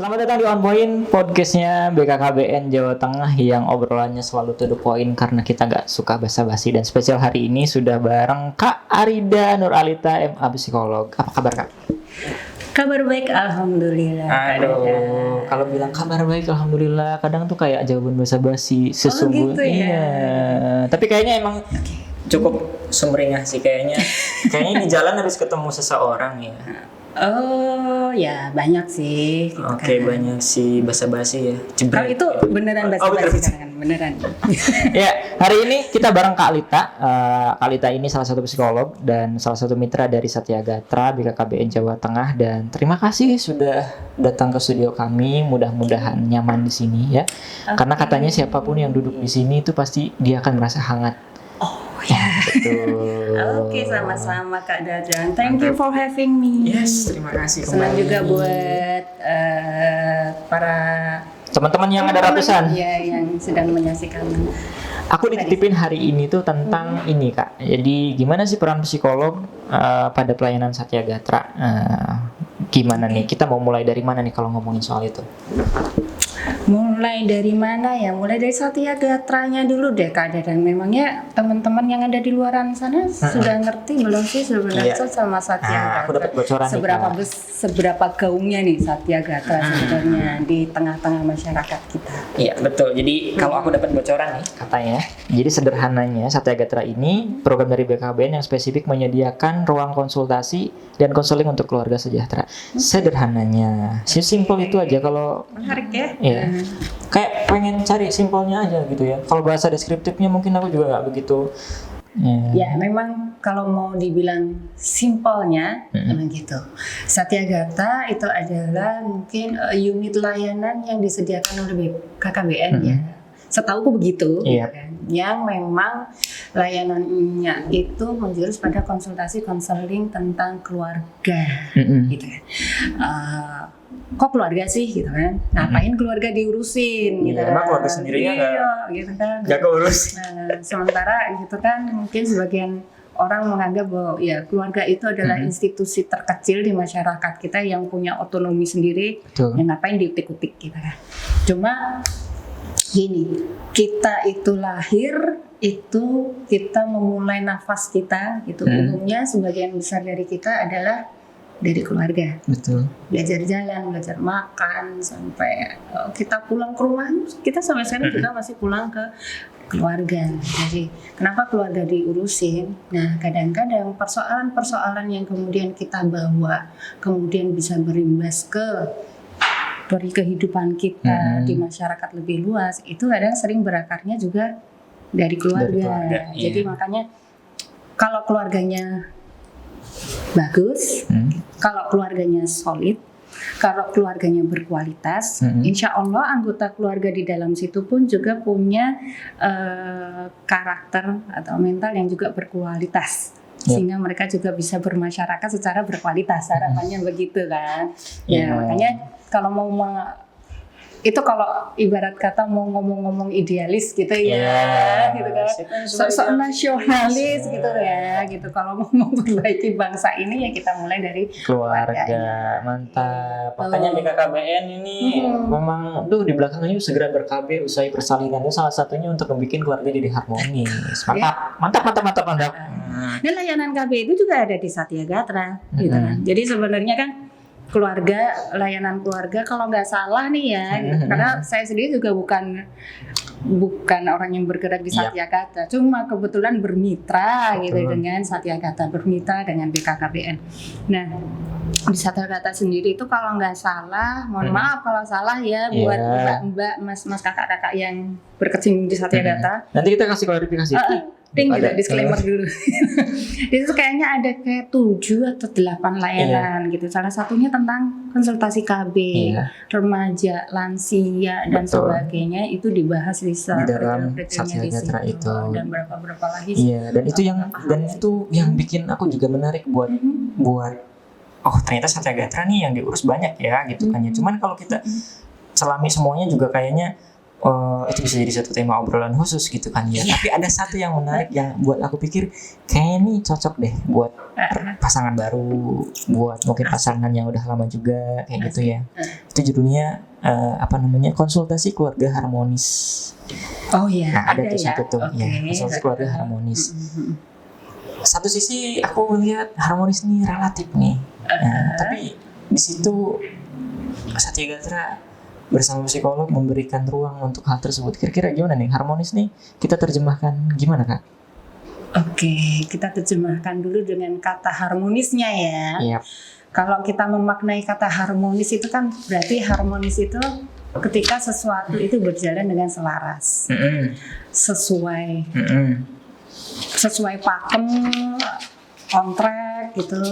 Selamat datang di On Point, podcastnya BKKBN Jawa Tengah yang obrolannya selalu to the point karena kita gak suka basa-basi. Dan spesial hari ini sudah bareng Kak Arida Nuralita, MA Psikolog. Apa kabar Kak? Kabar baik, alhamdulillah. Aduh, kalau bilang kabar baik, alhamdulillah, kadang tuh kayak jawaban basa-basi sesungguhnya. gitu ya? Iya. Tapi kayaknya emang cukup sumringah sih kayaknya. Kayaknya di jalan habis ketemu seseorang ya. Oh ya, banyak sih gitu Oke, kan. banyak sih basa-basi ya. Kalau itu beneran basa-basi kan? Beneran. Ya, hari ini kita bareng Kak Alita. Kak Alita ini salah satu psikolog dan salah satu mitra dari Satya Gatra BKKBN Jawa Tengah, dan terima kasih sudah datang ke studio kami. Mudah-mudahan nyaman di sini ya. Karena katanya siapapun yang duduk di sini itu pasti dia akan merasa hangat. Oh ya. Betul. Oke, sama-sama Kak Dadan. Thank you for having me. Yes, terima kasih. Senang kembali. juga buat para Teman-teman yang ada ratusan. ya yang sedang menyaksikan. Aku dititipin hari ini tuh tentang ini Kak. Jadi gimana sih peran psikolog pada pelayanan Satya Gatra? Gimana nih? Kita mau mulai dari mana nih kalau ngomongin soal itu? Mulai dari mana ya? Mulai dari Satya Gatranya dulu deh Kak Dadan. Memangnya teman-teman yang ada di luaran sana sudah ngerti belum sih sebenarnya sama Satya Aku dapat Gatra? bocoran nih, Kak. Seberapa gaungnya nih Satya Gatra sebenarnya di tengah-tengah masyarakat kita? Iya betul. Jadi kalau aku dapat bocoran nih katanya, jadi sederhananya Satya Gatra ini program dari BKKBN yang spesifik menyediakan ruang konsultasi dan konseling untuk keluarga sejahtera. Sederhananya, simpel itu aja. Kalau Menarik ya? iya, kayak pengen cari simpelnya aja gitu ya. Kalau bahasa deskriptifnya mungkin aku juga nggak begitu. Ya memang kalau mau dibilang simpelnya memang gitu. Satya Gatra itu adalah mungkin unit layanan yang disediakan oleh BKKBN ya. Setauku begitu, Iya. gitu kan. Yang memang layanannya itu menjurus pada konsultasi konseling tentang keluarga, gitu kan. Kok keluarga sih, gitu kan? Ngapain keluarga diurusin, gitu Iya, kan? emang keluarga sendirinya gitu kan? nggak keurus. Nah, sementara gitu kan mungkin sebagian orang menganggap bahwa ya keluarga itu adalah institusi terkecil di masyarakat kita yang punya otonomi sendiri. Betul. Yang ngapain diutik-utik gitu kan. Cuma gini, kita itu lahir itu kita memulai nafas kita itu umumnya sebagian besar dari kita adalah dari keluarga. Betul. Belajar jalan, belajar makan, sampai kita pulang ke rumah, kita sampai sekarang juga masih pulang ke keluarga. Jadi kenapa keluarga diurusin? Nah, kadang-kadang persoalan-persoalan yang kemudian kita bawa kemudian bisa berimbas ke dari kehidupan kita di masyarakat lebih luas, itu kadang sering berakarnya juga dari keluarga. Jadi makanya kalau keluarganya bagus, kalau keluarganya solid, kalau keluarganya berkualitas, insya Allah anggota keluarga di dalam situ pun juga punya karakter atau mental yang juga berkualitas. Sehingga mereka juga bisa bermasyarakat secara berkualitas, harapannya begitu kan. Ya makanya kalau mau itu kalau ibarat kata mau ngomong-ngomong idealis gitu ya, gitu kan, sok-sok nasionalis gitu ya, gitu. Kalau mau memperbaiki bangsa ini ya kita mulai dari Keluarga. Mantap. Makanya BKKBN ini memang tuh di belakangnya segera ber-KB usai persalinan itu salah satunya untuk membuat keluarga jadi harmonis. Mantap. Dan layanan KB itu juga ada di Satya Gatra, gitu kan. Jadi sebenarnya kan keluarga, layanan keluarga kalau nggak salah nih ya, karena saya sendiri juga bukan orang yang bergerak di Satya Gatra, cuma kebetulan bermitra gitu dengan Satya Gatra, bermitra dengan BKKBN. Nah, di Satya Gatra sendiri itu kalau nggak salah, mohon maaf kalau salah ya buat mbak-mbak, mas-mas, kakak-kakak yang berkecimpung di Satya Gatra. Nanti kita kasih klarifikasi. Gitu, disclaimer dulu. Di situ kayaknya ada kayak 7 atau 8 layanan gitu. Salah satunya tentang konsultasi KB, remaja, lansia dan sebagainya, itu dibahas di dalam Satya Gatra itu. Dan berapa lagi. Iya, dan itu yang bikin aku juga menarik buat oh ternyata Satya Gatra nih yang diurus banyak ya gitu kan ya. Cuman kalau kita selami semuanya juga kayaknya itu bisa jadi satu tema obrolan khusus gitu kan ya. Tapi ada satu yang menarik yang buat aku pikir kayaknya ini cocok deh buat pasangan baru, buat mungkin pasangan yang udah lama juga kayak gitu ya. Itu judulnya konsultasi keluarga harmonis. Oh iya. Nah, ada tuh ya. satu tuh ya, konsultasi keluarga harmonis. Satu sisi aku melihat harmonis nih relatif nih. Tapi di situ Satya Gatra bersama psikolog memberikan ruang untuk hal tersebut. Kira-kira gimana nih harmonis nih kita terjemahkan gimana Kak? Oke, kita terjemahkan dulu dengan kata harmonisnya ya. Yep. Kalau kita memaknai kata harmonis itu kan berarti harmonis itu ketika sesuatu itu berjalan dengan selaras, sesuai pakem, on track gitu,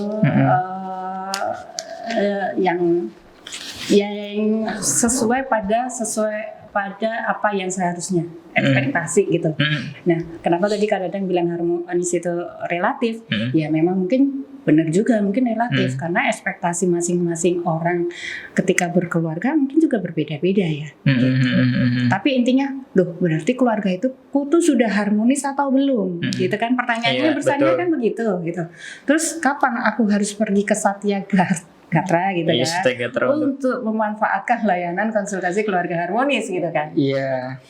yang sesuai pada apa yang seharusnya ekspektasi gitu. Nah, kenapa tadi kadang-kadang bilang harmonis itu relatif? Ya memang mungkin benar juga, mungkin relatif karena ekspektasi masing-masing orang ketika berkeluarga mungkin juga berbeda-beda ya. Gitu. Tapi intinya, berarti keluarga itu tuh sudah harmonis atau belum? Gitu kan pertanyaannya bersanya kan begitu gitu. Terus kapan aku harus pergi ke Satya Gatra gitu kan untuk memanfaatkan layanan konsultasi keluarga harmonis gitu kan. Iya.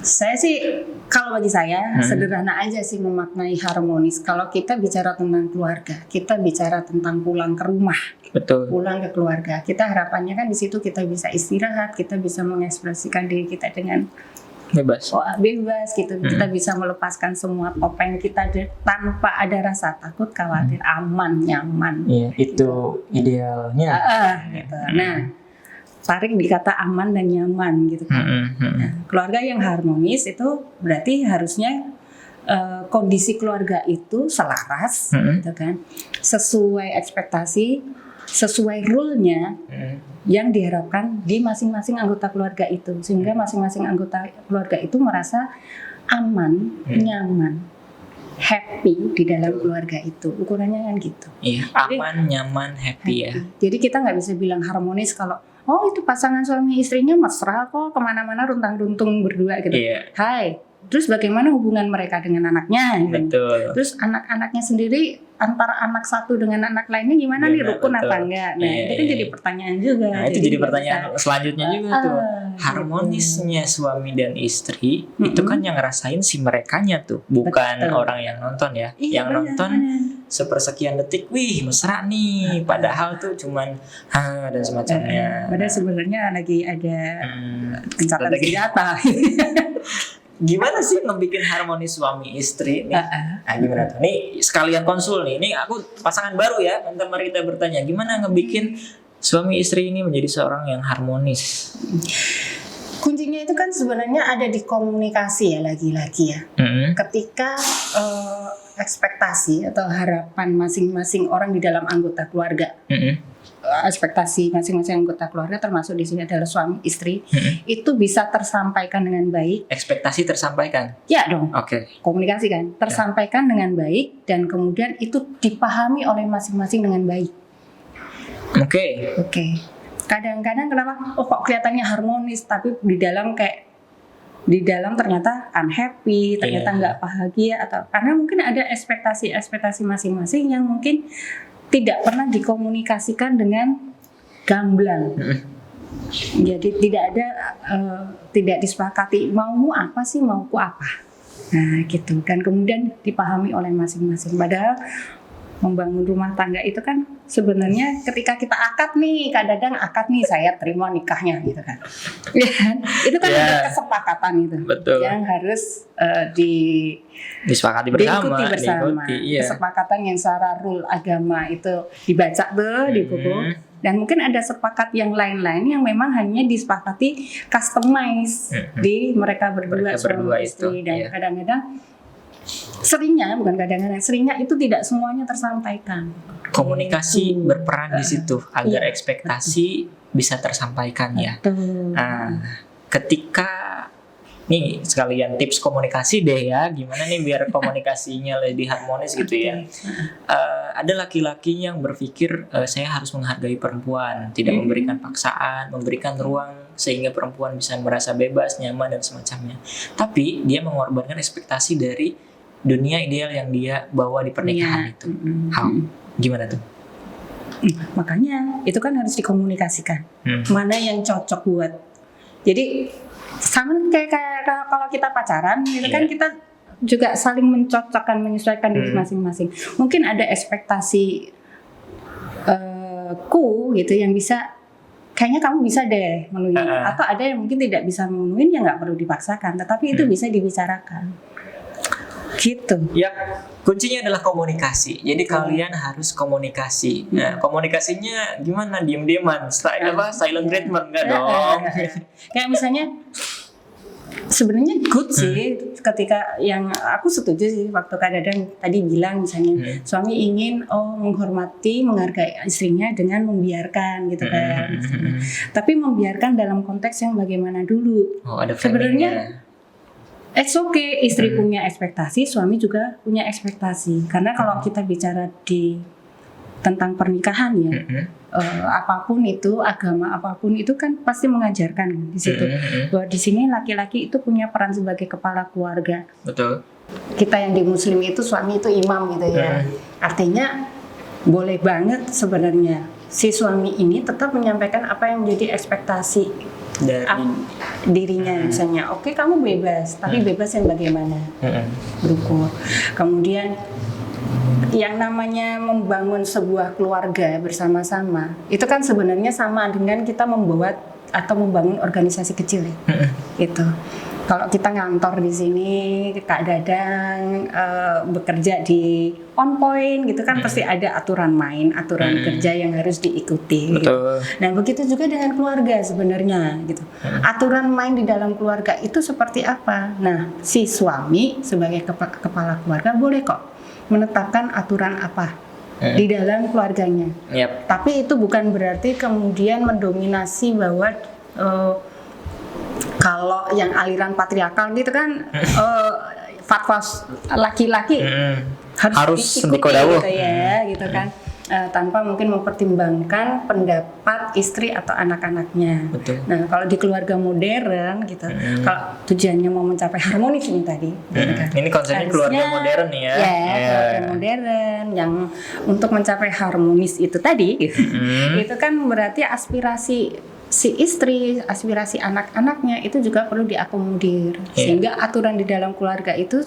Saya sih kalau bagi saya sederhana aja sih memaknai harmonis. Kalau kita bicara tentang keluarga, kita bicara tentang pulang ke rumah. Betul. Pulang ke keluarga. Kita harapannya kan di situ kita bisa istirahat, kita bisa mengekspresikan diri kita dengan bebas gitu. Kita bisa melepaskan semua topeng kita tanpa ada rasa takut, khawatir, aman, nyaman. Iya, itu idealnya. Gitu. Nah, tarik di kata aman dan nyaman gitu kan. Nah, keluarga yang harmonis itu berarti harusnya kondisi keluarga itu selaras gitu kan. Sesuai ekspektasi, sesuai rule-nya yang diharapkan di masing-masing anggota keluarga itu, sehingga masing-masing anggota keluarga itu merasa aman, nyaman, happy di dalam keluarga itu. Ukurannya kan gitu. Iya, aman, nyaman, happy ya. Jadi kita nggak bisa bilang harmonis kalau itu pasangan suami istrinya mesra kok, kemana-mana runtang-runtung berdua gitu. Iya. Hai, terus bagaimana hubungan mereka dengan anaknya? Betul. Terus anak-anaknya sendiri antara anak satu dengan anak lainnya gimana nih, rukun apa enggak? Nah, itu kan jadi pertanyaan juga. Nah, itu jadi pertanyaan selanjutnya juga tuh. Harmonisnya suami dan istri itu kan yang ngerasain si merekanya tuh, bukan orang yang nonton ya. Yang nonton sepersekian detik, wih mesra nih, padahal tuh cuman dan semacamnya. Padahal sebenarnya lagi ada gencatan senjata. Gimana sih ngebikin harmonis suami istri nih? Nah, gimana tuh? Nih sekalian konsul nih. Ini aku pasangan baru ya. Mari kita bertanya, gimana ngebikin suami istri ini menjadi seorang yang harmonis? Kuncinya itu kan sebenarnya ada di komunikasi ya, lagi-lagi ya. Ketika ekspektasi atau harapan masing-masing orang di dalam anggota keluarga, ekspektasi masing-masing anggota keluarga termasuk di sini adalah suami istri, itu bisa tersampaikan dengan baik. Ekspektasi tersampaikan? Ya dong. Oke. Komunikasi kan tersampaikan dengan baik dan kemudian itu dipahami oleh masing-masing dengan baik. Oke. Kadang-kadang kenapa? Kok kelihatannya harmonis tapi di dalam ternyata unhappy, ternyata nggak bahagia, atau karena mungkin ada ekspektasi masing-masing yang mungkin tidak pernah dikomunikasikan dengan gamblang. Jadi tidak disepakati maumu apa sih, mauku apa. Nah gitu, dan kemudian dipahami oleh masing-masing. Padahal membangun rumah tangga itu kan sebenarnya ketika kita akad nih, kadang-kadang akad nih saya terima nikahnya gitu kan. Itu kan ada kesepakatan itu. Betul. Yang harus disepakati bersama. Diikuti bersama. Kesepakatan yang secara rule agama itu dibaca tuh di buku. Dan mungkin ada sepakat yang lain-lain yang memang hanya disepakati customize di mereka berdua suami istri. Dan kadang-kadang seringnya itu tidak semuanya tersampaikan. Komunikasi berperan di situ agar ekspektasi bisa tersampaikan ya. Betul. Nah, ketika nih sekalian tips komunikasi deh ya, gimana nih biar komunikasinya lebih harmonis gitu ya. Ada laki-laki yang berpikir saya harus menghargai perempuan, tidak memberikan paksaan, memberikan ruang sehingga perempuan bisa merasa bebas, nyaman dan semacamnya. Tapi dia mengorbankan ekspektasi dari dunia ideal yang dia bawa di pernikahan itu. How? Gimana tuh? Makanya itu kan harus dikomunikasikan. Mana yang cocok buat. Jadi sama kayak kalau kita pacaran gitu kan, kita juga saling mencocokkan, menyesuaikan diri masing-masing. Mungkin ada ekspektasi gitu yang bisa, kayaknya kamu bisa deh memenuhi, atau ada yang mungkin tidak bisa memenuhi, ya nggak perlu dipaksakan, tetapi itu bisa dibicarakan gitu. Ya, kuncinya adalah komunikasi. Jadi kalian harus komunikasi. Nah, komunikasinya gimana? Diam-diaman, silent treatment enggak dong. Kayak misalnya sebenarnya good sih ketika, yang aku setuju sih waktu Kak Dadang tadi bilang misalnya suami ingin menghormati, menghargai istrinya dengan membiarkan gitu kan. Tapi membiarkan dalam konteks yang bagaimana dulu. Ada sebenarnya it's okay, istri punya ekspektasi, suami juga punya ekspektasi. Karena kalau kita bicara tentang pernikahan ya, apapun itu, agama apapun itu kan pasti mengajarkan di situ bahwa di sini laki-laki itu punya peran sebagai kepala keluarga. Betul. Kita yang di Muslim itu suami itu imam gitu ya. Artinya boleh banget sebenarnya si suami ini tetap menyampaikan apa yang menjadi ekspektasi dari dirinya, misalnya oke, kamu bebas, tapi bebas yang bagaimana, berukur. Kemudian yang namanya membangun sebuah keluarga bersama-sama itu kan sebenarnya sama dengan kita membuat atau membangun organisasi kecil ya. Itu kalau kita ngantor di sini, Kak Dadang bekerja di on point gitu kan, pasti ada aturan main, aturan kerja yang harus diikuti. Gitu. Nah begitu juga dengan keluarga sebenarnya gitu. Aturan main di dalam keluarga itu seperti apa? Nah si suami sebagai kepala keluarga boleh kok menetapkan aturan apa di dalam keluarganya. Tapi itu bukan berarti kemudian mendominasi bahwa kalau yang aliran patriarkal gitu kan fatwa laki-laki harus diikuti gitu ya, gitu kan. Tanpa mungkin mempertimbangkan pendapat istri atau anak-anaknya. Nah, kalau di keluarga modern gitu, kalau tujuannya mau mencapai harmonis ini tadi, gitu kan. Ini konsepnya keluarga modern ya. Keluarga modern yang untuk mencapai harmonis itu tadi, gitu. Itu kan berarti aspirasi si istri, aspirasi anak-anaknya itu juga perlu diakomodir, sehingga aturan di dalam keluarga itu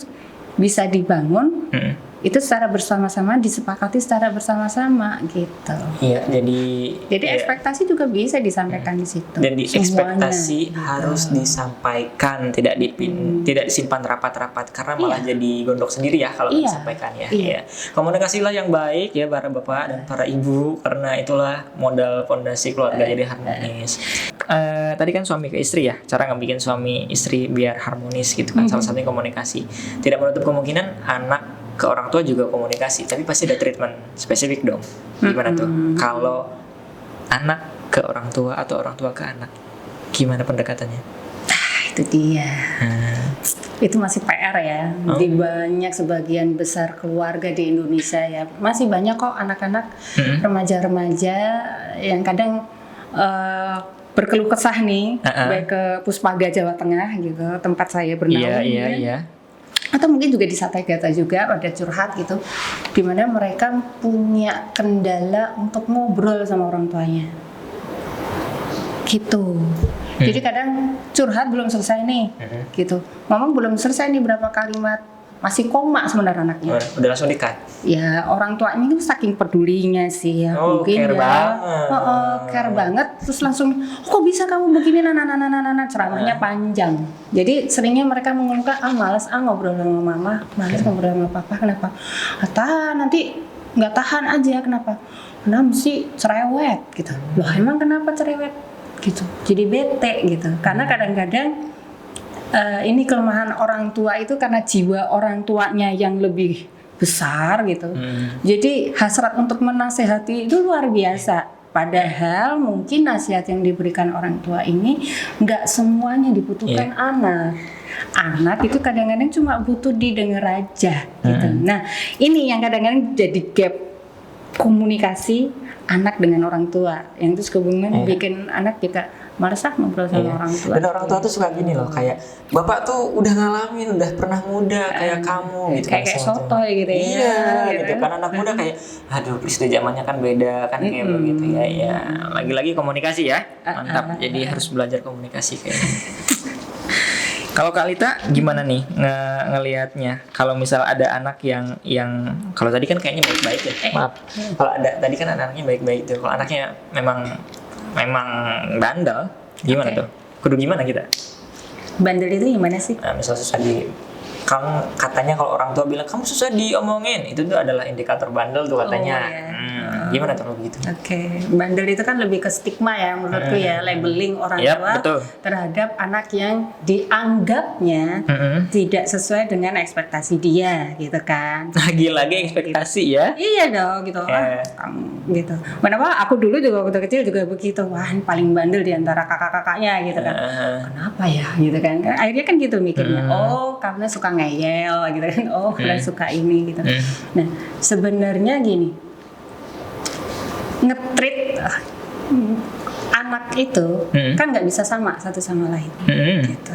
bisa dibangun. Itu secara bersama-sama, disepakati secara bersama-sama gitu. Iya, jadi ekspektasi juga bisa disampaikan di situ. Dan ekspektasi harus disampaikan, tidak disimpan rapat-rapat karena malah jadi gondok sendiri ya kalau disampaikan ya. Komunikasilah yang baik ya para bapak dan para ibu, karena itulah modal fondasi keluarga jadi harmonis. Tadi kan suami ke istri ya, cara ngebikin suami istri biar harmonis gitu kan, salah satunya komunikasi. Tidak menutup kemungkinan anak ke orang tua juga komunikasi, tapi pasti ada treatment spesifik dong. Gimana tuh? Kalau anak ke orang tua atau orang tua ke anak, gimana pendekatannya? Itu dia. Itu masih PR ya. Di banyak sebagian besar keluarga di Indonesia ya, masih banyak kok anak-anak remaja-remaja yang kadang berkeluh kesah nih, baik ke Puspaga Jawa Tengah gitu, tempat saya bernaung. Atau mungkin juga di Satya juga ada curhat gitu, dimana mereka punya kendala untuk ngobrol sama orang tuanya gitu. Jadi kadang curhat belum selesai nih gitu, ngomong belum selesai nih berapa kalimat, masih koma sebenarnya anaknya. Udah langsung di-cut. Ya orang tuanya itu saking pedulinya sih ya, mungkin care ya banget. Care banget, terus langsung kok bisa kamu begini, ceramahnya panjang. Jadi seringnya mereka mengeluhkan malas ngobrol sama mama, malas ngobrol sama papa. Kenapa? Nanti nggak tahan aja. Kenapa sih cerewet gitu. Loh emang kenapa cerewet gitu, jadi bete gitu. Karena kadang-kadang ini kelemahan orang tua itu karena jiwa orang tuanya yang lebih besar gitu. Jadi hasrat untuk menasehati itu luar biasa. Padahal mungkin nasihat yang diberikan orang tua ini nggak semuanya dibutuhkan anak. Anak itu kadang-kadang cuma butuh didengar aja gitu. Nah, ini yang kadang-kadang jadi gap komunikasi anak dengan orang tua, yang terus kemudian bikin anak juga malas ngobrol sama orang tua. Dan orang tua tuh suka gini loh, kayak bapak tuh udah ngalamin, udah pernah muda kayak kamu gitu, kayak sotoy gitu ya. Iya gitu kan, anak muda kayak aduh please deh, zamannya kan beda kan kayak begitu ya. Ya lagi-lagi komunikasi ya, mantap. Jadi harus belajar komunikasi kayaknya. Kalau Kak Lita gimana nih ngelihatnya? Kalau misal ada anak yang kalau tadi kan kayaknya baik-baik ya. Maaf. Kalau ada tadi kan anaknya baik-baik tuh. Kalau anaknya memang bandel, gimana tuh? Kudu gimana kita? Bandel itu gimana sih? Nah, misal susah kamu katanya kalau orang tua bilang kamu susah diomongin, itu tuh adalah indikator bandel tuh katanya. Gimana tuh begitu? Bandel itu kan lebih ke stigma ya menurutku ya, labeling orang tua betul. terhadap anak yang dianggapnya tidak sesuai dengan ekspektasi dia, gitu kan? Lagi-lagi ekspektasi gitu. Ya? Iya dong, gitu. Kamu gitu. Kenapa aku dulu juga waktu kecil juga begitu, wah ini paling bandel di antara kakak-kakaknya gitu kan? Kenapa ya, gitu kan? Akhirnya kan gitu mikirnya. Oh, karena suka ngeyel gitu kan? Oh, karena suka ini gitu. Nah, sebenarnya gini. Nge-treat anak itu kan nggak bisa sama satu sama lain gitu.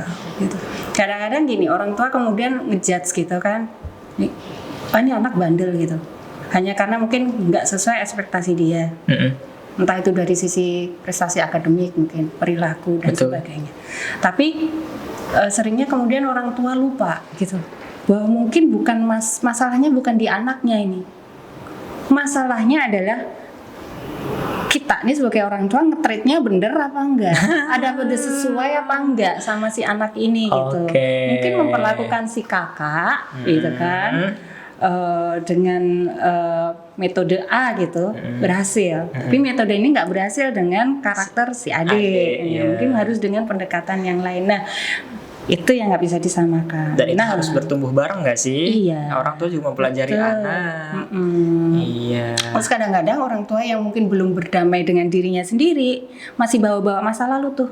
Kadang-kadang gini, orang tua kemudian ngejudge gitu kan, ini anak bandel gitu, hanya karena mungkin nggak sesuai ekspektasi dia, entah itu dari sisi prestasi akademik, mungkin perilaku dan sebagainya. Tapi seringnya kemudian orang tua lupa gitu, bahwa mungkin bukan masalahnya bukan di anaknya ini, masalahnya adalah kita nih sebagai orang tua nge-treatnya bener apa enggak, ada sesuai apa enggak sama si anak ini gitu. Mungkin memperlakukan si kakak gitu kan dengan metode A gitu berhasil, tapi metode ini nggak berhasil dengan karakter si adik. Mungkin harus dengan pendekatan yang lain. Nah, itu yang nggak bisa disamakan. Dan itu harus bertumbuh bareng nggak sih? Iya. Orang tua juga mempelajari anak. Iya. Terus kadang-kadang orang tua yang mungkin belum berdamai dengan dirinya sendiri masih bawa-bawa masa lalu tuh,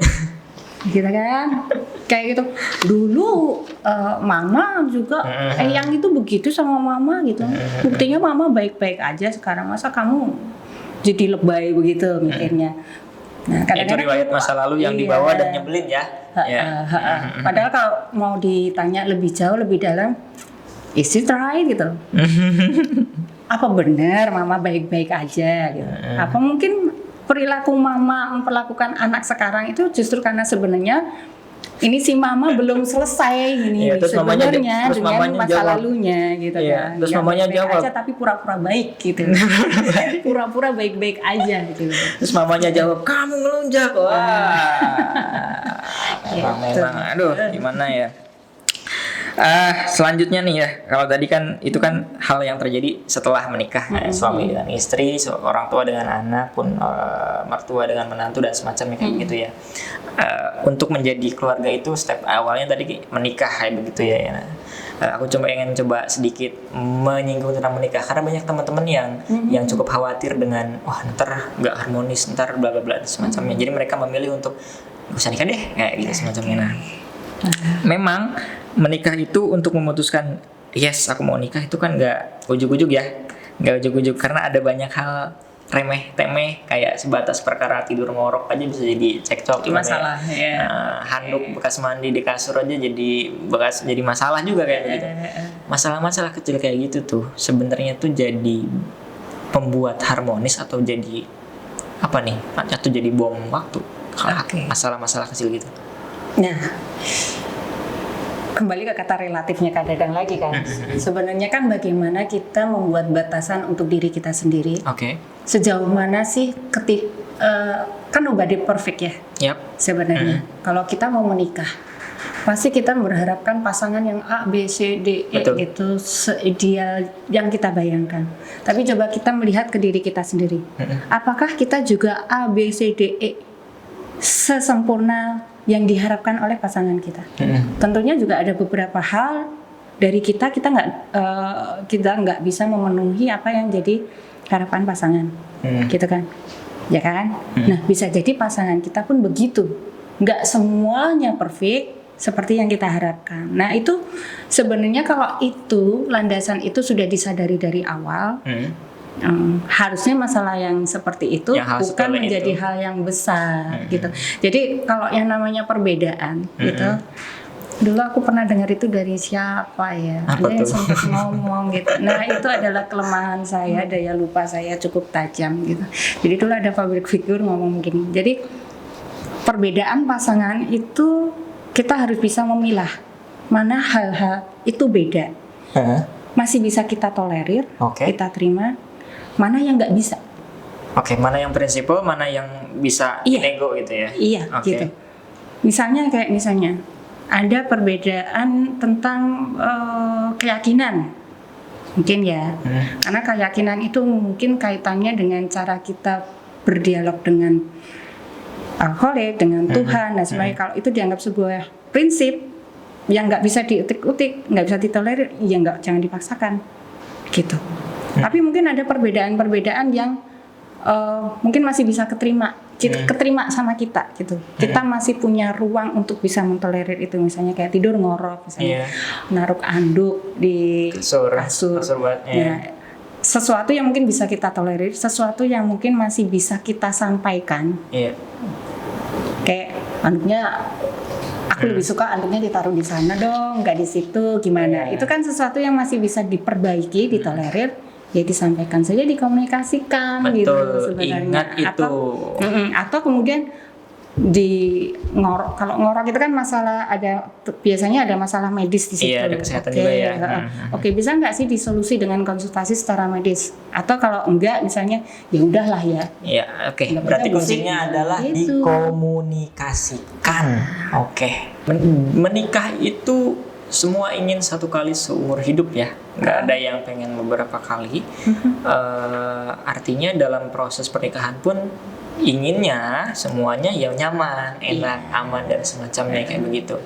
gitu kan? Kayak gitu. Dulu mama juga yang itu begitu sama mama gitu. Buktinya mama baik-baik aja sekarang, masa kamu jadi lebay begitu mikirnya. Nah, itu riwayat masa lalu yang dibawa dan nyebelin ya. Padahal kalau mau ditanya lebih jauh, lebih dalam, is it right gitu? Apa benar mama baik-baik aja gitu? Apa mungkin perilaku mama memperlakukan anak sekarang itu justru karena sebenarnya ini si mama belum selesai gini sebenarnya dengan masa lalunya gitu kan. Terus mamanya jawab aja tapi pura-pura baik gitu. Pura-pura baik-baik aja gitu. Terus mamanya jawab, kamu ngelunjak. Wah. Memang aduh gimana ya. Selanjutnya nih ya, kalau tadi kan itu kan hal yang terjadi setelah menikah, suami dengan istri, orang tua dengan anak pun, mertua dengan menantu dan semacamnya kayak gitu ya. Untuk menjadi keluarga itu step awalnya tadi menikah kayak begitu ya. Aku ingin coba sedikit menyinggung tentang menikah karena banyak teman-teman yang cukup khawatir dengan wah ntar nggak harmonis, ntar bla bla bla semacamnya. Jadi mereka memilih untuk nggak usah nikah deh kayak gitu semacamnya. Nah, memang menikah itu untuk memutuskan yes aku mau nikah itu kan nggak ujuk-ujuk ya, nggak ujuk-ujuk karena ada banyak hal remeh temeh kayak sebatas perkara tidur ngorok aja bisa jadi cekcok masalah ya. Handuk bekas mandi di kasur aja jadi masalah juga kayak begitu. Masalah-masalah kecil kayak gitu tuh sebenarnya tuh jadi pembuat harmonis atau jadi apa nih atau jadi bom waktu masalah-masalah kecil gitu. Nah, kembali ke kata relatifnya Kak Dadang lagi kan. Sebenarnya kan bagaimana kita membuat batasan untuk diri kita sendiri. Sejauh mana sih kan nobody perfect ya. Sebenarnya kalau kita mau menikah pasti kita berharapkan pasangan yang A, B, C, D, E gitu seideal yang kita bayangkan. Tapi coba kita melihat ke diri kita sendiri. Apakah kita juga A, B, C, D, E sesempurna yang diharapkan oleh pasangan kita? Tentunya juga ada beberapa hal dari kita nggak bisa memenuhi apa yang jadi harapan pasangan, gitu kan? Ya kan? Nah, bisa jadi pasangan kita pun begitu, nggak semuanya perfect seperti yang kita harapkan. Nah itu sebenarnya kalau itu landasan itu sudah disadari dari awal, harusnya masalah yang seperti itu bukan menjadi hal yang besar gitu. Jadi kalau yang namanya perbedaan gitu, dulu aku pernah dengar itu dari siapa ya, ada yang sempat ngomong gitu. Nah itu adalah kelemahan saya, daya lupa saya cukup tajam gitu. Jadi dulu ada public figure ngomong begini. Jadi perbedaan pasangan itu kita harus bisa memilah mana hal-hal itu beda, masih bisa kita tolerir, kita terima, mana yang nggak bisa. Mana yang prinsipal, mana yang bisa nego gitu ya. Iya, gitu. Misalnya ada perbedaan tentang keyakinan, mungkin ya, karena keyakinan itu mungkin kaitannya dengan cara kita berdialog dengan alkoholik, dengan Tuhan dan sebagainya. Kalau itu dianggap sebuah prinsip yang nggak bisa diutik-utik, nggak bisa ditolerir, ya jangan dipaksakan, gitu. Tapi mungkin ada perbedaan-perbedaan yang mungkin masih bisa keterima sama kita, gitu. Kita masih punya ruang untuk bisa mentolerir itu, misalnya kayak tidur ngorok, misalnya naruh anduk di kasur. Sesuatu yang mungkin bisa kita tolerir, sesuatu yang mungkin masih bisa kita sampaikan. Kayak anduknya, aku lebih suka anduknya ditaruh di sana dong, nggak di situ, gimana? Itu kan sesuatu yang masih bisa diperbaiki, ditolerir, ya disampaikan saja, dikomunikasikan. Betul, gitu sebenarnya. Ingat itu. Atau kemudian kalau ngorok itu kan masalah, biasanya ada masalah medis di situ. Iya, ada kesehatan juga ya. Oke, bisa nggak sih disolusi dengan konsultasi secara medis? Atau kalau enggak, misalnya ya udahlah ya. Iya, oke. Berarti kuncinya adalah dikomunikasikan. Menikah itu semua ingin satu kali seumur hidup ya, nggak ada yang pengen beberapa kali. Artinya dalam proses pernikahan pun inginnya semuanya ya nyaman, enak, aman dan semacamnya kayak begitu.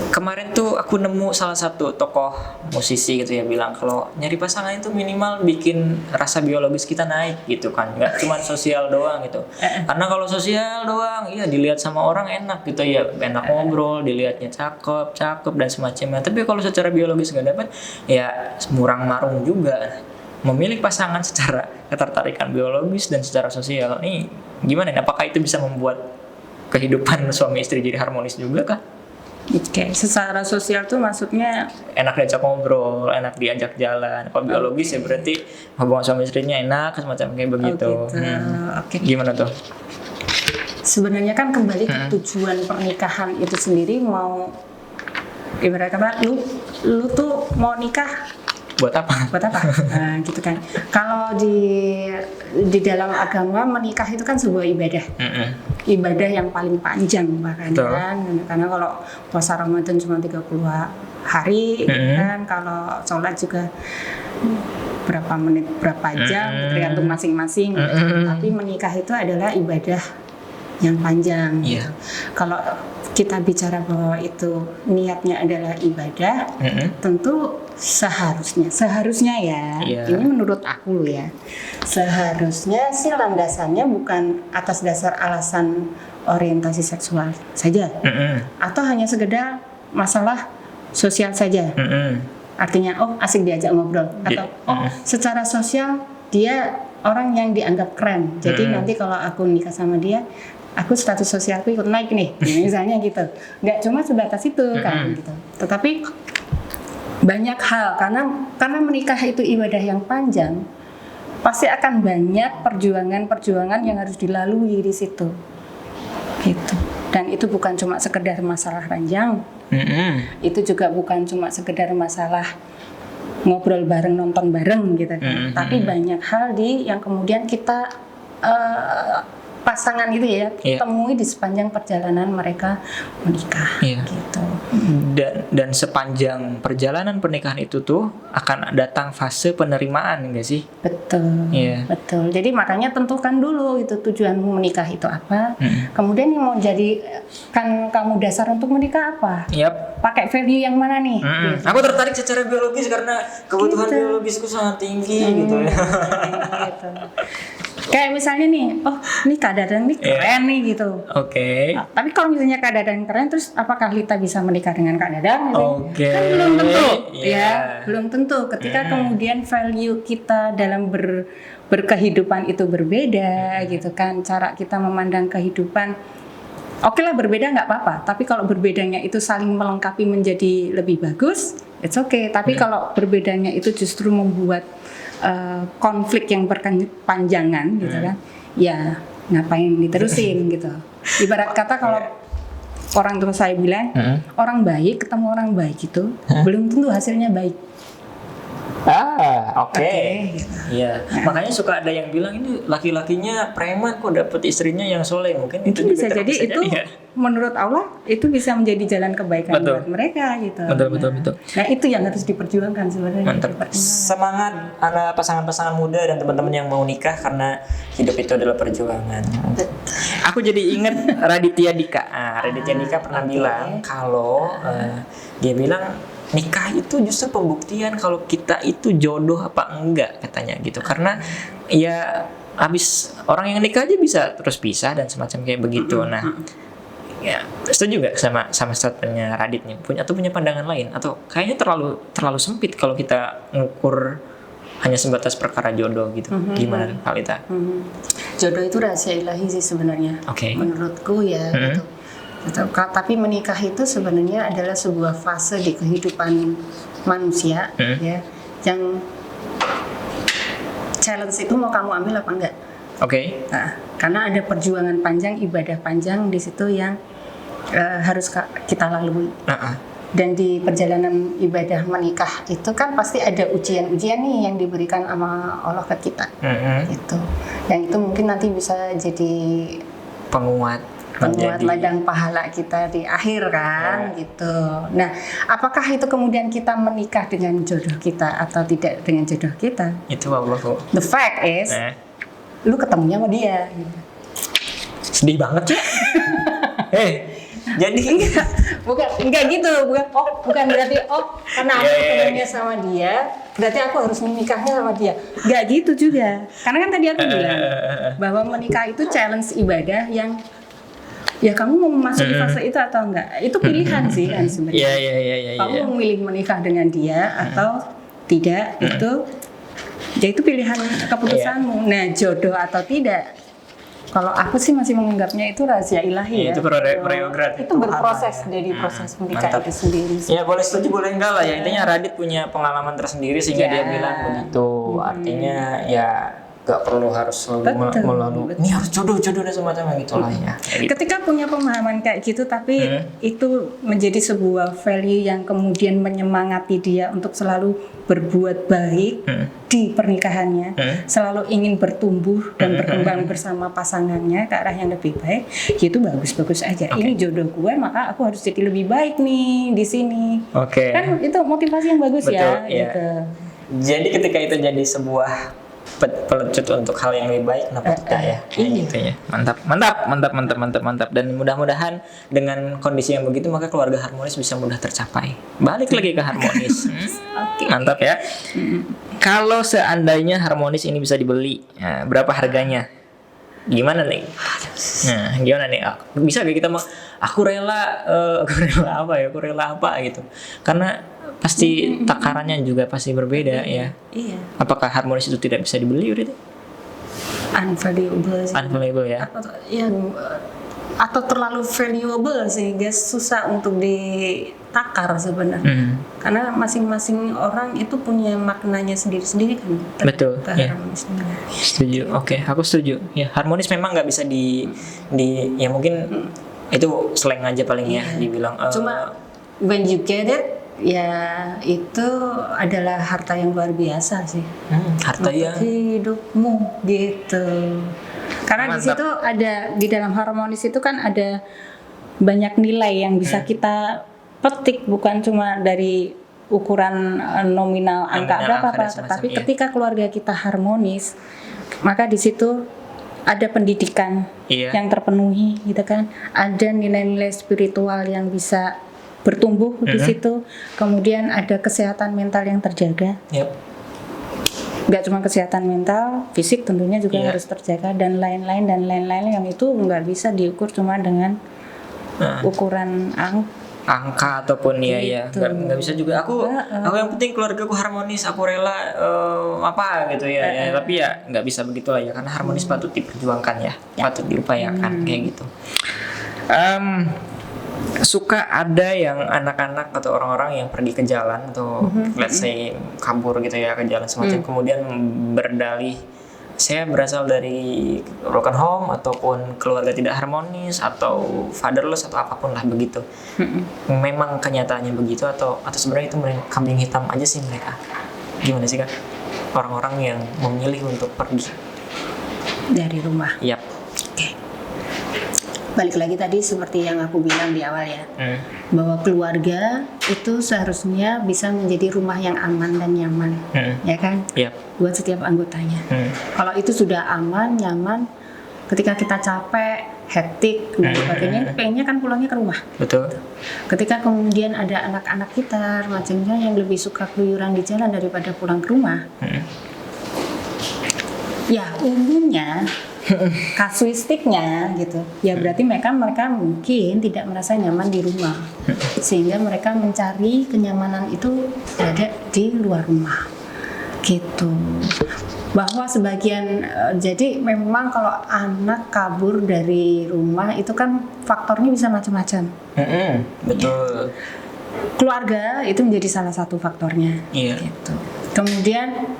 Kemarin tuh aku nemu salah satu tokoh musisi gitu ya bilang kalau nyari pasangan itu minimal bikin rasa biologis kita naik gitu kan, nggak cuma sosial doang gitu. Karena kalau sosial doang ya dilihat sama orang enak gitu ya, enak ngobrol, dilihatnya cakep dan semacamnya. Tapi kalau secara biologis nggak dapat ya murang marung juga. Memilih pasangan secara ketertarikan biologis dan secara sosial nih gimana? Apakah itu bisa membuat kehidupan suami istri jadi harmonis juga kah? Secara sosial tuh maksudnya enak diajak ngobrol, enak diajak jalan. Kalau biologis ya berarti hubungan suami istrinya enak, semacam kayak begitu. Gimana tuh? Sebenarnya kan kembali ke tujuan pernikahan itu sendiri, mau ibarat kata lu tuh mau nikah buat apa? Nah, gitu kan. Kalau di dalam agama menikah itu kan sebuah ibadah. Ibadah yang paling panjang bahkan kan. Karena kalau puasa Ramadan cuma 30 hari kan, kalau sholat juga berapa menit, berapa jam tergantung masing-masing. Tapi menikah itu adalah ibadah yang panjang. Kalau kita bicara bahwa itu niatnya adalah ibadah, tentu seharusnya ya, ini menurut aku ya, seharusnya sih landasannya bukan atas dasar alasan orientasi seksual saja, atau hanya sekedar masalah sosial saja. Artinya asik diajak ngobrol, atau secara sosial dia orang yang dianggap keren, jadi nanti kalau aku nikah sama dia, aku status sosialku ikut naik nih, misalnya gitu. Nggak cuma sebatas itu kan gitu. Tetapi banyak hal, karena menikah itu ibadah yang panjang, pasti akan banyak perjuangan yang harus dilalui di situ. Gitu. Dan itu bukan cuma sekedar masalah ranjang. Itu juga bukan cuma sekedar masalah ngobrol bareng, nonton bareng gitu kan. Tapi banyak hal yang kemudian kita pasangan gitu ya, temui di sepanjang perjalanan mereka menikah, gitu. Dan sepanjang perjalanan pernikahan itu tuh akan datang fase penerimaan, enggak sih? Betul, betul. Jadi makanya tentukan dulu itu tujuanmu menikah itu apa. Kemudian yang mau jadikan kamu dasar untuk menikah apa? Pakai value yang mana nih? Gitu. Aku tertarik secara biologis karena kebutuhan biologisku sangat tinggi gitu ya. Gitu. Kayak misalnya nih, oh ini Kak Dadan nih keren nih gitu. Oke. Nah, tapi kalau misalnya Kak Dadan keren, terus apakah Lita bisa menikah dengan Kak Dadan? Oke. Kan belum tentu, Iya. ya, belum tentu. Ketika kemudian value kita dalam berkehidupan itu berbeda, gitu kan, cara kita memandang kehidupan. Oke lah berbeda nggak apa-apa, tapi kalau berbedanya itu saling melengkapi menjadi lebih bagus, it's okay. Tapi kalau berbedanya itu justru membuat konflik yang berkepanjangan gitu kan, ya ngapain diterusin gitu. Ibarat kata kalau orang tua saya bilang, orang baik ketemu orang baik itu belum tentu hasilnya baik. Oke. Gitu. Iya. Makanya suka ada yang bilang ini laki-lakinya preman kok dapet istrinya yang soleh. Mungkin Itu juga bisa jadi itu ya. menurut Allah itu bisa menjadi jalan kebaikan Betul. buat mereka gitu. Betul. Nah itu yang harus diperjuangkan sebenarnya. Mantap. Semangat anak pasangan-pasangan muda dan teman-teman yang mau nikah karena hidup itu adalah perjuangan. Aku jadi inget Raditya Dika. Raditya Dika pernah bilang kalau dia bilang nikah itu justru pembuktian kalau kita itu jodoh apa enggak katanya gitu. Karena ya habis orang yang nikah aja bisa terus pisah dan semacam kayak begitu. Nah, ya setuju nggak sama statementnya Radit nih? Punya pandangan lain atau kayaknya terlalu sempit kalau kita ngukur hanya sebatas perkara jodoh gitu. Gimana Kak Lita? Jodoh itu rahasia ilahi sih sebenarnya. Oke. Menurutku ya gitu. Tapi menikah itu sebenarnya adalah sebuah fase di kehidupan manusia ya, yang challenge itu mau kamu ambil apa enggak. Oke. Nah, karena ada perjuangan panjang, ibadah panjang di situ yang harus kita lalui. Dan di perjalanan ibadah menikah itu kan pasti ada ujian-ujian nih yang diberikan sama Allah ke kita. Gitu. Yang itu mungkin nanti bisa jadi penguat ladang pahala kita di akhir kan gitu. Nah, apakah itu kemudian kita menikah dengan jodoh kita atau tidak dengan jodoh kita? Itu Allah kok. The fact is, lu ketemunya sama dia. Gitu. Sedih banget ya. Jadi enggak gitu, bukan berarti karena aku ketemunya sama dia, berarti aku harus menikahnya sama dia. Enggak gitu juga. Karena kan tadi aku bilang bahwa menikah itu challenge ibadah yang ya kamu mau memasuki fase itu atau enggak, itu pilihan sih kan sebenarnya. Iya. Kamu memilih menikah dengan dia atau tidak, itu pilihan keputusanmu. Nah, jodoh atau tidak, kalau aku sih masih menganggapnya itu rahasia ilahi ya. Itu prerogatif. Itu berproses dari proses menikah itu sendiri. Ya boleh setuju boleh enggak lah ya. Intinya Radit punya pengalaman tersendiri sehingga dia bilang begitu. Artinya ya gak perlu harus melalui ini harus jodoh dan semacamnya gitu lah ya. Ketika punya pemahaman kayak gitu, tapi itu menjadi sebuah value yang kemudian menyemangati dia untuk selalu berbuat baik di pernikahannya, selalu ingin bertumbuh dan berkembang bersama pasangannya ke arah yang lebih baik, itu bagus-bagus aja. Ini jodoh gue, maka aku harus jadi lebih baik nih di sini. Kan itu motivasi yang bagus. Betul, ya. Gitu. Jadi ketika itu jadi sebuah pelecut untuk hal yang lebih baik, kenapa tidak ya? Gitu ya. Mantap. Dan mudah-mudahan dengan kondisi yang begitu maka keluarga harmonis bisa mudah tercapai. Balik lagi ke harmonis. Mantap ya. Kalau seandainya harmonis ini bisa dibeli, berapa harganya? Gimana nih? Nah, gimana nih? Bisa gak kita aku rela apa gitu? Karena pasti takarannya juga pasti berbeda ya. Iya. Apakah harmonis itu tidak bisa dibeli berarti? Unvaluable ya. Atau terlalu valuable sehingga susah untuk ditakar sebenarnya. Karena masing-masing orang itu punya maknanya sendiri-sendiri kan. Betul. Ya. Setuju. Oke, aku setuju. Ya, harmonis memang nggak bisa di ya mungkin itu slang aja paling ya dibilang. Cuma when you get it, ya itu adalah harta yang luar biasa sih. Harta yang hidupmu gitu. Karena di situ ada, di dalam harmonis itu kan ada banyak nilai yang bisa kita petik, bukan cuma dari ukuran nominal angka berapa, tetapi ketika keluarga kita harmonis, maka di situ ada pendidikan yang terpenuhi gitu kan. Ada nilai-nilai spiritual yang bisa bertumbuh di situ, kemudian ada kesehatan mental yang terjaga. Nggak cuma kesehatan mental, fisik tentunya juga Iya. harus terjaga dan lain-lain yang itu nggak bisa diukur cuma dengan ukuran angka ataupun ya Gitu. nggak bisa juga aku yang penting keluargaku harmonis, aku rela apa gitu ya, tapi ya nggak bisa begitulah ya, karena harmonis patut diperjuangkan ya, patut diupayakan kayak gitu. Suka ada yang anak-anak atau orang-orang yang pergi ke jalan atau let's say kabur gitu ya ke jalan semacam, kemudian berdalih saya berasal dari broken home ataupun keluarga tidak harmonis atau fatherless atau apapun lah begitu. Memang kenyataannya begitu atau sebenarnya itu kambing hitam aja sih mereka? Gimana sih Kak? Orang-orang yang memilih untuk pergi dari rumah. Yap. Balik lagi tadi seperti yang aku bilang di awal ya, bahwa keluarga itu seharusnya bisa menjadi rumah yang aman dan nyaman, ya kan? Yap. Buat setiap anggotanya. Kalau itu sudah aman, nyaman, ketika kita capek, hektik dan sebagainya, pengennya kan pulangnya ke rumah. Betul. Ketika kemudian ada anak-anak kita, remajanya yang lebih suka keluyuran di jalan daripada pulang ke rumah, ya umumnya kasuistiknya gitu ya, berarti mereka mungkin tidak merasa nyaman di rumah, sehingga mereka mencari kenyamanan itu ada di luar rumah gitu. Bahwa sebagian jadi memang kalau anak kabur dari rumah itu kan faktornya bisa macam-macam. Betul. Keluarga itu menjadi salah satu faktornya. Iya. Gitu. Kemudian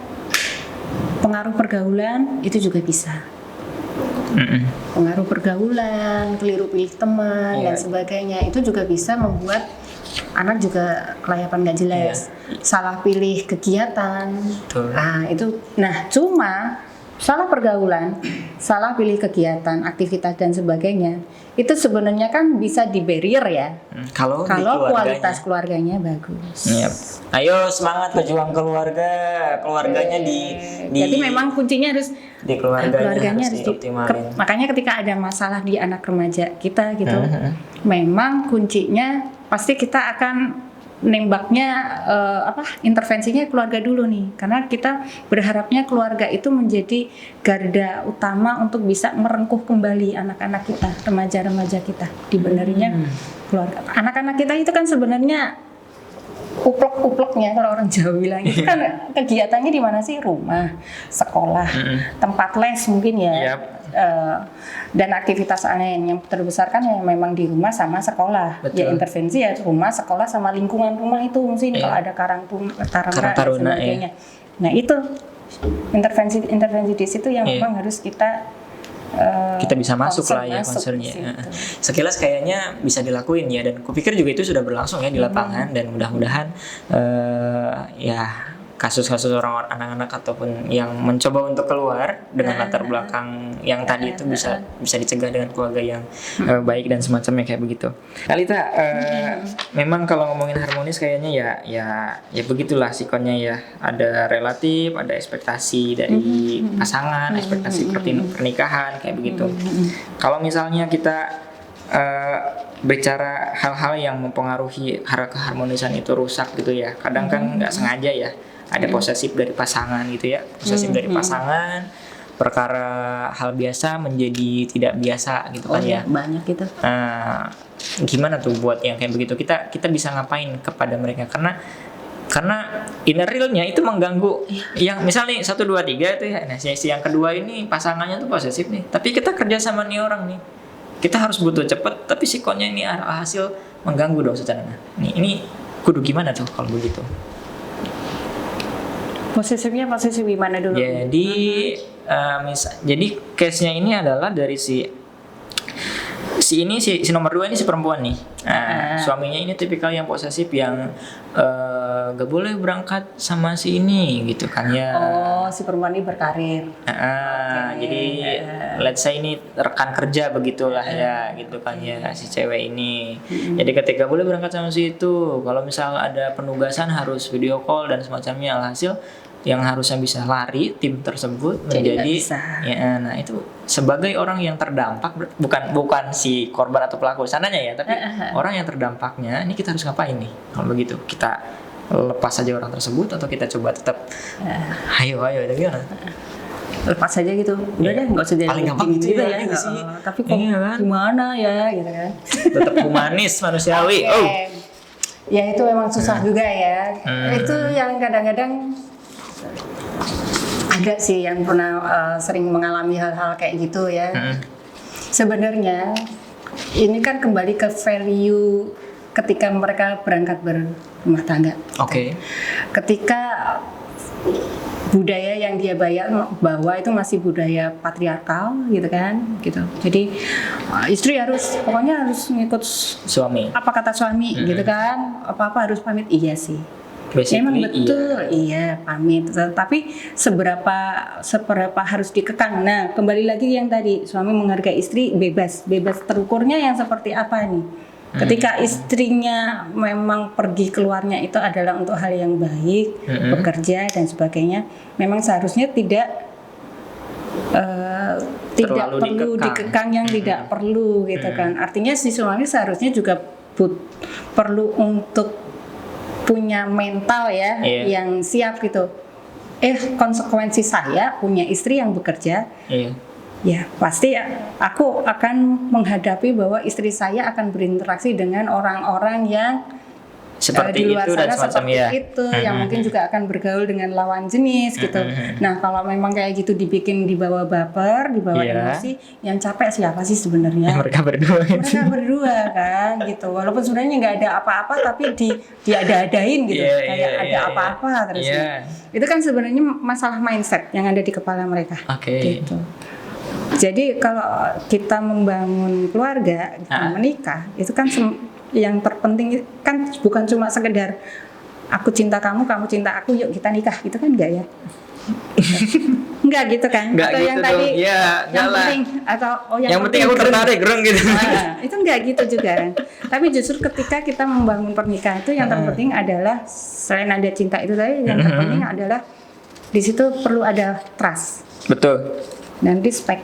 pengaruh pergaulan itu juga bisa. Pengaruh pergaulan, keliru pilih teman dan sebagainya itu juga bisa membuat anak juga kelayapan nggak jelas, salah pilih kegiatan. Betul. Cuma salah pergaulan, salah pilih kegiatan, aktivitas dan sebagainya itu sebenarnya kan bisa di barrier ya. Kalau Kualitas keluarganya bagus. Yep. Ayo semangat pejuang keluarganya di Jadi memang kuncinya harus di keluarganya harus harus dioptimalin. makanya ketika ada masalah di anak remaja kita gitu, memang kuncinya pasti kita akan nembaknya intervensinya keluarga dulu nih, karena kita berharapnya keluarga itu menjadi garda utama untuk bisa merengkuh kembali anak-anak kita, remaja-remaja kita. Dibenerinya keluarga, anak-anak kita itu kan sebenarnya uplek-upleknya kalau orang Jawa bilang itu kan kegiatannya di mana sih? Rumah, sekolah, tempat les mungkin ya. Dan aktivitas lain yang terbesar kan yang memang di rumah sama sekolah. Betul. Ya intervensi ya rumah, sekolah sama lingkungan rumah itu mungkin kalau ada karang taruna dan sebagainya. Nah itu intervensi di situ yang memang harus kita bisa masuk lah ya concernnya. Sekilas kayaknya bisa dilakuin ya, dan kupikir juga itu sudah berlangsung ya di lapangan, dan mudah-mudahan kasus-kasus orang anak-anak ataupun yang mencoba untuk keluar dengan latar belakang yang tadi itu bisa dicegah dengan keluarga yang baik dan semacamnya kayak begitu. Kalita, memang kalau ngomongin harmonis kayaknya ya begitulah sikonnya ya. Ada relatif, ada ekspektasi dari pasangan, ekspektasi pernikahan kayak begitu. Kalau misalnya kita bicara hal-hal yang mempengaruhi keharmonisan itu rusak gitu ya, kadang kan nggak sengaja ya ada posesif dari pasangan gitu ya, posesif dari pasangan, perkara hal biasa menjadi tidak biasa gitu kan ya. Banyak gitu. Gimana tuh buat yang kayak begitu, kita bisa ngapain kepada mereka, karena inner realnya itu mengganggu. Yang misalnya 1, 2, 3 itu ya, nah si yang kedua ini pasangannya tuh posesif nih, tapi kita kerja sama nih orang nih, kita harus butuh cepet, tapi sikonnya ini hasil mengganggu dong secara. Ini kudu gimana tuh kalau begitu? Posesif gimana dulu? Jadi case-nya ini adalah dari si nomor 2 ini si perempuan nih. Suaminya ini tipikal yang posesif yang gak boleh berangkat sama si ini gitu kan ya. Si perempuan ini berkarir. Jadi let's say ini rekan kerja begitulah ya gitu kan ya si cewek ini. Jadi ketika boleh berangkat sama si itu, kalau misal ada penugasan harus video call dan semacamnya, alhasil yang harusnya bisa lari tim tersebut menjadi nah itu sebagai orang yang terdampak, bukan si korban atau pelaku sananya ya, tapi orang yang terdampaknya ini kita harus ngapain nih kalau begitu? Kita lepas saja orang tersebut atau kita coba tetap ayo itu gimana? Lepas aja gitu, udah deh nggak usah jadi Paling gampang gitu gitu ya. ya sih. Tapi kok Iya kan? gimana ya gitu kan. Tetap humanis manusiawi. Oke. Ya itu memang susah juga ya. Itu yang kadang-kadang ada sih yang pernah sering mengalami hal-hal kayak gitu ya. Sebenarnya ini kan kembali ke value ketika mereka berangkat berumah tangga. Oke. Ketika budaya yang dia bawa itu masih budaya patriarkal gitu kan gitu. Jadi istri pokoknya harus ngikut Suami. apa kata suami gitu kan. Apa-apa harus pamit. Iya sih. Basically, Memang betul, iya pamit. Tapi seberapa harus dikekang. Nah, kembali lagi yang tadi suami menghargai istri bebas terukurnya yang seperti apa nih? Ketika istrinya memang pergi keluarnya itu adalah untuk hal yang baik, bekerja dan sebagainya, memang seharusnya tidak perlu dikekang yang tidak perlu gitu kan. Artinya si suami seharusnya juga perlu untuk punya mental ya yang siap gitu. Konsekuensi saya punya istri yang bekerja. Ya pasti aku akan menghadapi bahwa istri saya akan berinteraksi dengan orang-orang yang seperti di luar itu sana dan seperti itu yang mungkin juga akan bergaul dengan lawan jenis gitu. Nah kalau memang kayak gitu dibikin dibawa baper, dibawa emosi, yang capek siapa sih sebenarnya? Mereka berdua kan gitu. Walaupun sebenarnya nggak ada apa-apa tapi diada-adain gitu, kayak ada apa-apa terus. Itu kan sebenarnya masalah mindset yang ada di kepala mereka. Gitu. Jadi kalau kita membangun keluarga, menikah, itu kan yang terpenting kan bukan cuma sekedar aku cinta kamu, kamu cinta aku, yuk kita nikah, gitu kan enggak ya? Enggak gitu kan? Enggak atau gitu yang tadi ya, yang penting atau yang penting aku tertarik gitu. Itu enggak gitu juga kan. Tapi justru ketika kita membangun pernikahan itu yang terpenting adalah selain ada cinta itu tadi, yang terpenting adalah di situ perlu ada trust. Betul. Dan respect.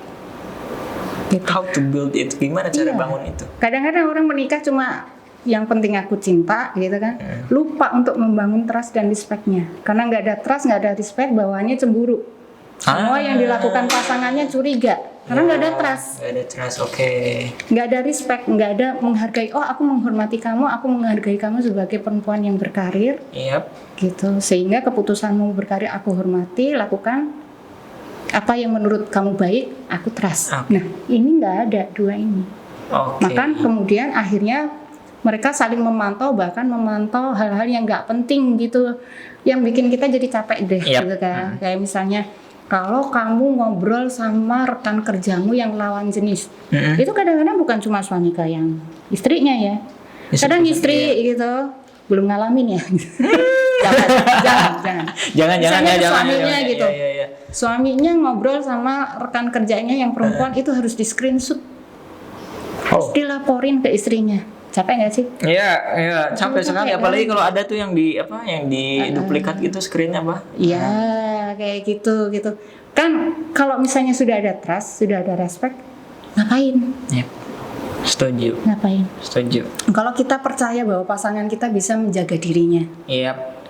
Gitu. How to build it? Gimana cara bangun itu? Kadang-kadang orang menikah cuma yang penting aku cinta gitu kan, lupa untuk membangun trust dan respectnya. Karena nggak ada trust, nggak ada respect, bawaannya cemburu. Semua yang dilakukan pasangannya curiga, karena nggak ada trust. Nggak ada trust, Nggak ada respect, nggak ada menghargai. Oh, aku menghormati kamu, aku menghargai kamu sebagai perempuan yang berkarir. Gitu. Sehingga keputusanmu berkarir aku hormati, lakukan. Apa yang menurut kamu baik, aku trust. Nah, ini nggak ada dua ini. Maka kemudian akhirnya mereka saling memantau, bahkan memantau hal-hal yang nggak penting gitu, yang bikin kita jadi capek deh, gitu kan. Kayak misalnya kalau kamu ngobrol sama rekan kerjamu yang lawan jenis, itu kadang-kadang bukan cuma suami ke yang istrinya ya, kadang istri gitu belum ngalamin ya. jangan suaminya gitu. Suaminya ngobrol sama rekan kerjanya yang perempuan itu harus di screenshot, dilaporin ke istrinya. Capek nggak sih? Iya, capek sekali. Apalagi kalau ada tuh yang di duplikat gitu screennya Iya, kayak gitu. Kan kalau misalnya sudah ada trust, sudah ada respect, ngapain? Setuju. Ngapain? Setuju. Kalau kita percaya bahwa pasangan kita bisa menjaga dirinya.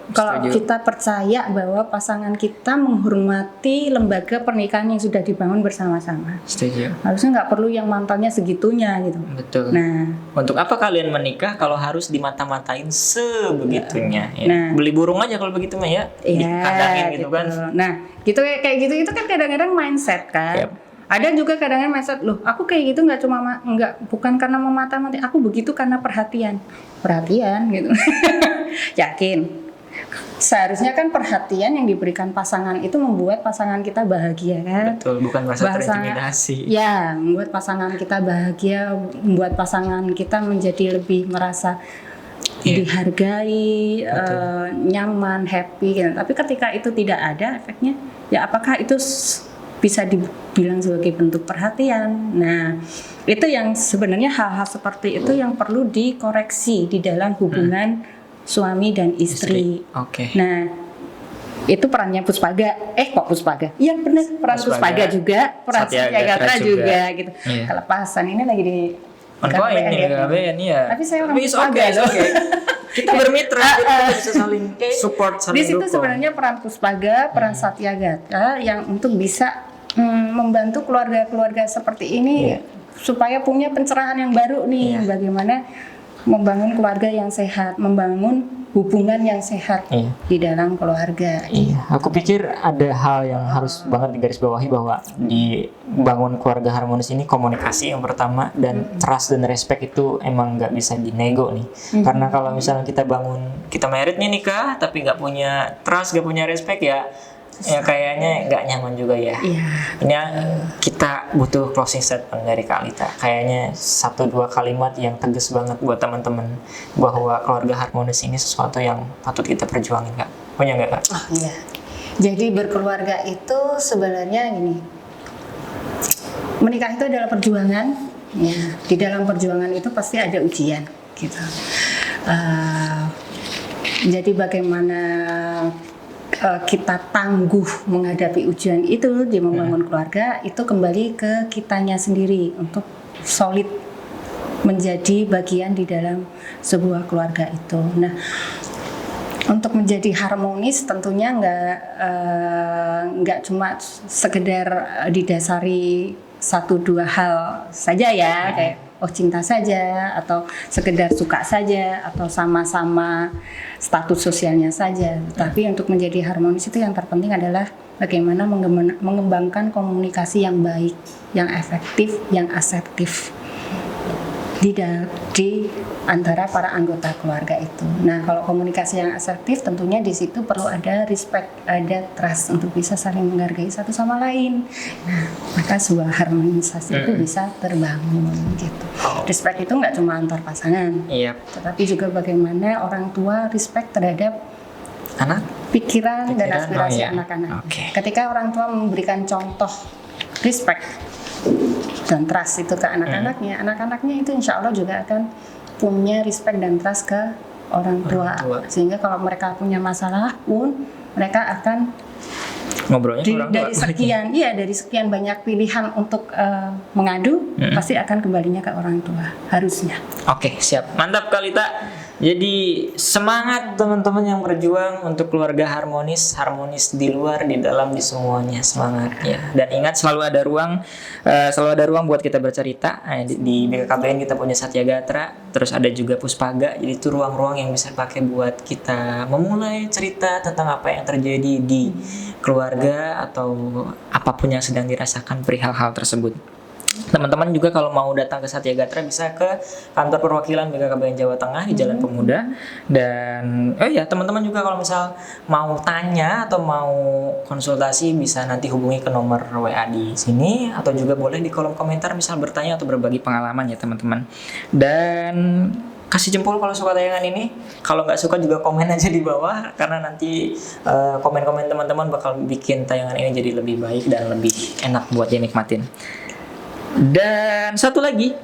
Kalau kita percaya bahwa pasangan kita menghormati lembaga pernikahan yang sudah dibangun bersama-sama. Setuju. Harusnya nggak perlu yang mantannya segitunya gitu. Betul. Nah, untuk apa kalian menikah kalau harus dimata-matain sebegitunya? Nah, beli burung aja kalau begitu mah ya. Dikandangin gitu kan. Nah, gitu kayak gitu itu kan kadang-kadang mindset kan. Ada juga kadang-kadang mindset, loh aku kayak gitu bukan karena memata-matai, aku begitu karena perhatian gitu. Yakin? Seharusnya kan perhatian yang diberikan pasangan itu membuat pasangan kita bahagia kan? Betul, bukan merasa terintimidasi. Ya, membuat pasangan kita bahagia, membuat pasangan kita menjadi lebih merasa dihargai, nyaman, happy gitu. Tapi ketika itu tidak ada efeknya, ya apakah itu bisa dibilang sebagai bentuk perhatian? Nah, itu yang sebenarnya hal-hal seperti itu yang perlu dikoreksi di dalam hubungan suami dan istri. Nah, itu perannya Puspaga. Kok Puspaga? Iya benar, peran Puspaga juga, peran Satyagatra juga gitu. Kelepasan ini lagi di KBN ya. Tapi saya orang Puspaga loh. kita bermitra, jadi kita bisa saling support, Di saling situ dukung. sebenarnya peran Puspaga, peran Satyagatra yang untuk bisa membantu keluarga-keluarga seperti ini supaya punya pencerahan yang baru nih, bagaimana membangun keluarga yang sehat, membangun hubungan yang sehat di dalam keluarga. Iya, aku pikir ada hal yang harus banget digarisbawahi bahwa di bangun keluarga harmonis ini komunikasi yang pertama, dan trust dan respect itu emang nggak bisa dinego nih. Karena kalau misalnya kita married nih, nikah tapi nggak punya trust, nggak punya respect, ya kayaknya nggak nyaman juga ya. Ini kita butuh closing statement dari Kak Lita. Kayaknya 1-2 kalimat yang tegas banget buat teman-teman bahwa keluarga harmonis ini sesuatu yang patut kita perjuangin, Kak. Punya nggak, Kak? Oh iya. Jadi berkeluarga itu sebenarnya gini. Menikah itu adalah perjuangan. Ya, di dalam perjuangan itu pasti ada ujian, gitu. Jadi bagaimana kita tangguh menghadapi ujian itu di membangun keluarga, itu kembali ke kitanya sendiri untuk solid menjadi bagian di dalam sebuah keluarga itu. Nah, untuk menjadi harmonis tentunya nggak cuma sekedar didasari 1-2 hal saja ya, kayak cinta saja, atau sekedar suka saja, atau sama-sama status sosialnya saja. Tapi untuk menjadi harmonis itu yang terpenting adalah bagaimana mengembangkan komunikasi yang baik, yang efektif, yang asertif di antara para anggota keluarga itu. Nah, kalau komunikasi yang asertif tentunya di situ perlu ada respect, ada trust untuk bisa saling menghargai satu sama lain. Nah, maka sebuah harmonisasi itu bisa terbangun gitu. Respect itu nggak cuma antar pasangan, tetapi juga bagaimana orang tua respect terhadap pikiran dan aspirasi anak-anak. Ketika orang tua memberikan contoh respect dan trust itu ke anak-anaknya, anak-anaknya itu insya Allah juga akan punya respect dan trust ke orang tua. Sehingga kalau mereka punya masalah pun mereka akan ngobrolnya dari sekian banyak pilihan untuk mengadu, pasti akan kembalinya ke orang tua harusnya. Oke, siap, mantap Kak Lita. Jadi semangat teman-teman yang berjuang untuk keluarga harmonis di luar, di dalam, di semuanya, semangat ya. Dan ingat selalu ada ruang buat kita bercerita. Di BKKBN kita punya Satyagatra, terus ada juga Puspaga. Jadi itu ruang-ruang yang bisa pakai buat kita memulai cerita tentang apa yang terjadi di keluarga atau apapun yang sedang dirasakan perihal hal tersebut. Teman-teman juga kalau mau datang ke Satyagatra bisa ke kantor perwakilan BKKBN Jawa Tengah di Jalan Pemuda. Dan teman-teman juga kalau misal mau tanya atau mau konsultasi bisa nanti hubungi ke nomor WA di sini, atau juga boleh di kolom komentar misal bertanya atau berbagi pengalaman ya teman-teman. Dan kasih jempol kalau suka tayangan ini. Kalau nggak suka juga komen aja di bawah, karena nanti komen-komen teman-teman bakal bikin tayangan ini jadi lebih baik dan lebih enak buat dinikmatin. Dan satu lagi,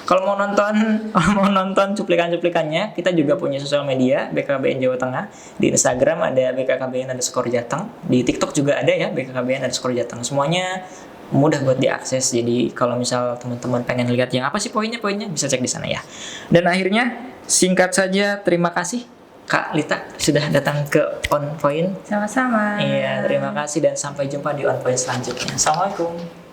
kalau mau nonton cuplikan-cuplikannya, kita juga punya sosial media BKKBN Jawa Tengah. Di Instagram ada BKKBN_Jateng, di TikTok juga ada ya BKKBN_Jateng. Semuanya mudah buat diakses. Jadi kalau misal teman-teman pengen lihat yang apa sih poinnya bisa cek di sana ya. Dan akhirnya singkat saja, terima kasih Kak Lita sudah datang ke On Point. Sama-sama. Iya, terima kasih dan sampai jumpa di On Point selanjutnya. Assalamualaikum.